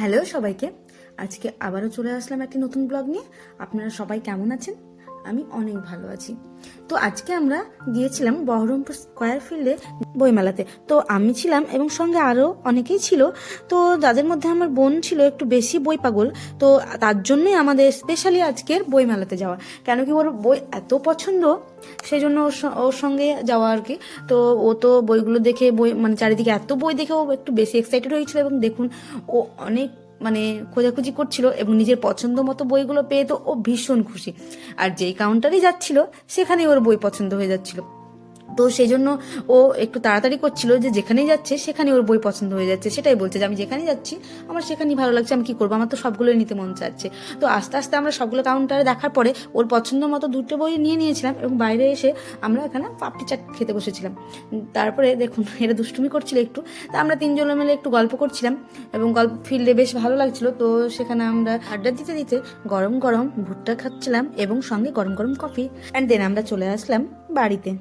Hello সবাইকে। আজকে আবারও চলে আসলাম একটি নতুন ব্লগ নিয়ে। আপনারা সবাই কেমন আছেন? আমি অনেক ভালো আছি। তো আজকে আমরা গিয়েছিলাম বহরমপুর স্কয়ার ফিল্ডে বইমেলাতে। তো আমি ছিলাম এবং সঙ্গে আরও অনেকেই ছিল। তো যাদের মধ্যে আমার বোন ছিল একটু বেশি বই পাগল। তো তার জন্যই আমাদের স্পেশালি আজকের বইমেলাতে যাওয়া, কেন কি ওর বই এত পছন্দ, সেই জন্য ওর সঙ্গে যাওয়া আর কি। তো ও তো বইগুলো দেখে মানে চারিদিকে এত বই দেখে ও একটু বেশি এক্সাইটেড হয়েছিল। এবং দেখুন, ও অনেক মানে খোঁজাখুঁজি করছিল এবং নিজের পছন্দ মতো বইগুলো পেয়ে তো ও ভীষণ খুশি। আর যেই কাউন্টারে যাচ্ছিল সেখানেই ওর বই পছন্দ হয়ে যাচ্ছিল। তো সেই জন্য ও একটু তাড়াতাড়ি করছিল যে যেখানেই যাচ্ছে সেখানে ওর বই পছন্দ হয়ে যাচ্ছে, সেটাই বলছে যে আমি যেখানেই যাচ্ছি আমার সেখানেই ভালো লাগছে, আমি কি করবো, আমার তো সবগুলোই নিতে মন চাচ্ছে। তো আস্তে আস্তে আমরা সবগুলো কাউন্টারে দেখার পরে ওর পছন্দ মতো দুটো বই নিয়ে নিয়েছিলাম এবং বাইরে এসে আমরা এখানে পাপড়ি চাট খেতে বসেছিলাম। তারপরে দেখুন এরা দুষ্টুমি করছিল একটু, তা আমরা তিনজনে মিলে একটু গল্প করছিলাম এবং গল্প ফিল্ডে বেশ ভালো লাগছিল। তো সেখানে আমরা আড্ডা দিতে দিতে গরম গরম ভুট্টা খাচ্ছিলাম এবং সঙ্গে গরম গরম কফি, অ্যান্ড দেন আমরা চলে আসলাম বাড়িতে।